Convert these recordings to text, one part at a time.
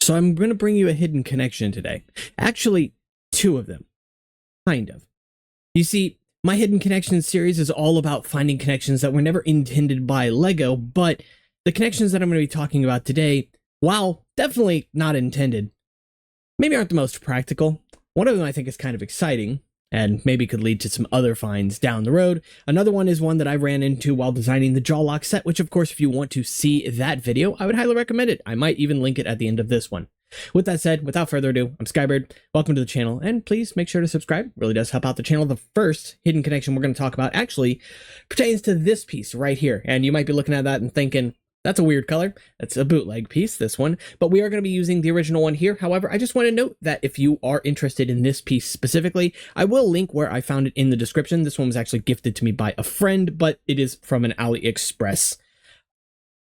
So I'm going to bring you a hidden connection today. Actually, two of them. Kind of. You see, my hidden connections series is all about finding connections that were never intended by LEGO, but the connections that I'm going to be talking about today, while definitely not intended, maybe aren't the most practical. One of them I think is kind of exciting, and maybe could lead to some other finds down the road. Another one is one that I ran into while designing the jaw lock set, which of course, if you want to see that video, I would highly recommend it. I might even link it at the end of this one. With that said, without further ado, I'm Skybird. Welcome to the channel, and please make sure to subscribe. It really does help out the channel. The first hidden connection we're going to talk about actually pertains to this piece right here, and you might be looking at that and thinking, that's a weird color. That's a bootleg piece, this one. But we are going to be using the original one here. However, I just want to note that if you are interested in this piece specifically, I will link where I found it in the description. This one was actually gifted to me by a friend, but it is from an AliExpress,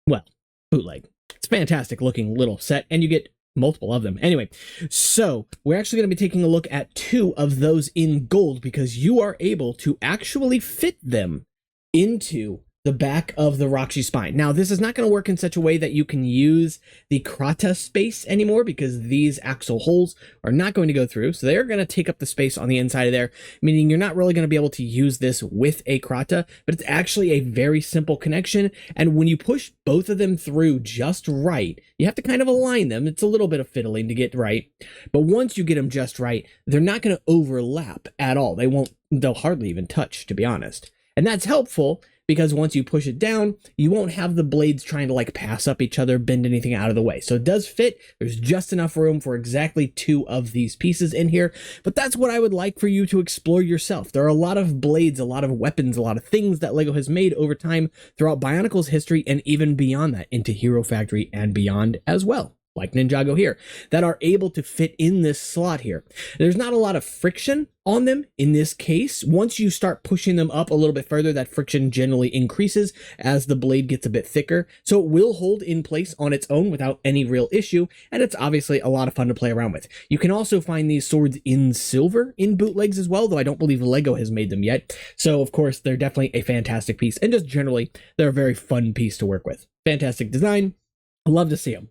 well, bootleg. It's a fantastic looking little set, and you get multiple of them. Anyway, so we're actually going to be taking a look at two of those in gold because you are able to actually fit them into the back of the Roxy spine. Now, this is not going to work in such a way that you can use the Krata space anymore because these axle holes are not going to go through. So they're going to take up the space on the inside of there, meaning you're not really going to be able to use this with a Krata, but it's actually a very simple connection. And when you push both of them through just right, you have to kind of align them. It's a little bit of fiddling to get right. But once you get them just right, they're not going to overlap at all. They'll hardly even touch, to be honest. And that's helpful because once you push it down, you won't have the blades trying to like pass up each other, bend anything out of the way. So it does fit. There's just enough room for exactly two of these pieces in here. But that's what I would like for you to explore yourself. There are a lot of blades, a lot of weapons, a lot of things that LEGO has made over time throughout Bionicle's history and even beyond that into Hero Factory and beyond as well, like Ninjago here, that are able to fit in this slot here. There's not a lot of friction on them in this case. Once you start pushing them up a little bit further, that friction generally increases as the blade gets a bit thicker. So it will hold in place on its own without any real issue, and it's obviously a lot of fun to play around with. You can also find these swords in silver in bootlegs as well, though I don't believe LEGO has made them yet. So of course, they're definitely a fantastic piece, and just generally, they're a very fun piece to work with. Fantastic design. I love to see them.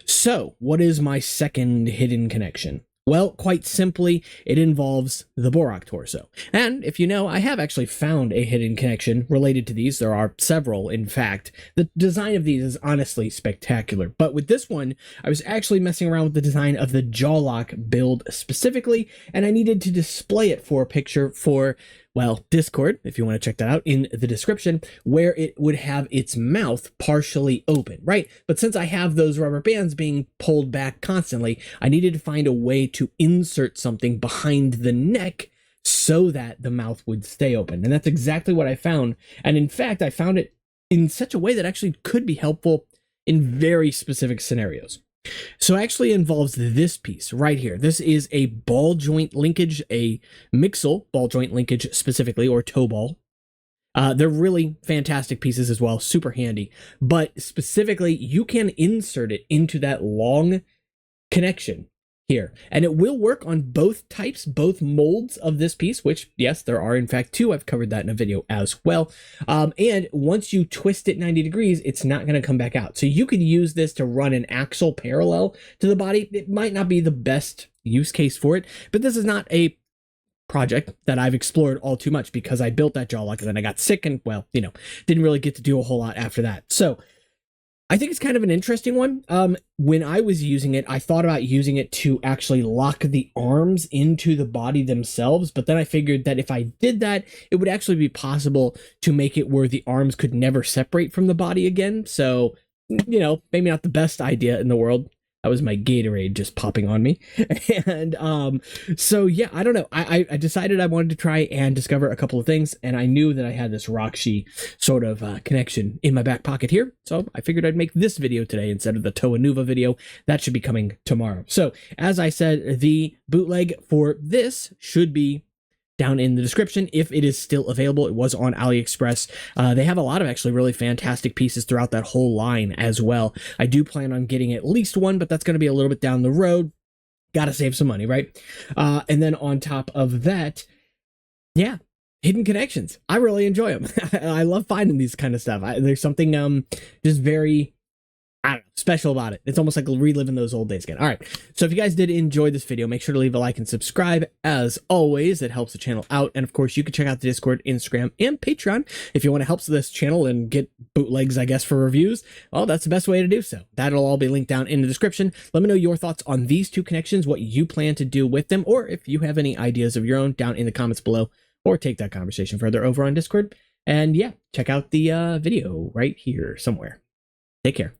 So, what is my second hidden connection? Well, quite simply, it involves the Bohrok Torso. And if you know, I have actually found a hidden connection related to these. There are several, in fact. The design of these is honestly spectacular. But with this one, I was actually messing around with the design of the jaw lock build specifically, and I needed to display it for a picture for, well, Discord, if you want to check that out in the description, where it would have its mouth partially open, right? But since I have those rubber bands being pulled back constantly, I needed to find a way to insert something behind the neck so that the mouth would stay open. And that's exactly what I found. And in fact, I found it in such a way that actually could be helpful in very specific scenarios. So it actually involves this piece right here. This is a ball joint linkage, a Mixel ball joint linkage specifically, or toe ball. They're really fantastic pieces as well, super handy. But specifically, you can insert it into that long connection here, and it will work on both types, both molds of this piece, which, yes, there are in fact two. I've covered that in a video as well. And once you twist it 90 degrees, it's not going to come back out. So you could use this to run an axle parallel to the body. It might not be the best use case for it, but this is not a project that I've explored all too much because I built that jaw lock and then I got sick and, well, you know, didn't really get to do a whole lot after that. So I think it's kind of an interesting one. When I was using it, I thought about using it to actually lock the arms into the body themselves, but then I figured that if I did that, it would actually be possible to make it where the arms could never separate from the body again. So, you know, maybe not the best idea in the world. That was my Gatorade just popping on me. And so, yeah, I don't know. I decided I wanted to try and discover a couple of things, and I knew that I had this Rahkshi sort of connection in my back pocket here. So I figured I'd make this video today instead of the Toa Nuva video. That should be coming tomorrow. So as I said, the bootleg for this should be down in the description if it is still available. It was on AliExpress. They have a lot of actually really fantastic pieces throughout that whole line as well. I do plan on getting at least one, but that's going to be a little bit down the road. Gotta save some money, right? And then on top of that, yeah, hidden connections. I really enjoy them. I love finding these kind of stuff. There's something just very I don't know, special about it. It's almost like reliving those old days again. All right. So if you guys did enjoy this video, make sure to leave a like and subscribe. As always, it helps the channel out. And of course, you can check out the Discord, Instagram, and Patreon if you want to help this channel and get bootlegs, I guess, for reviews. Well, that's the best way to do so. That'll all be linked down in the description. Let me know your thoughts on these two connections, what you plan to do with them, or if you have any ideas of your own down in the comments below, or take that conversation further over on Discord. And yeah, check out the video right here somewhere. Take care.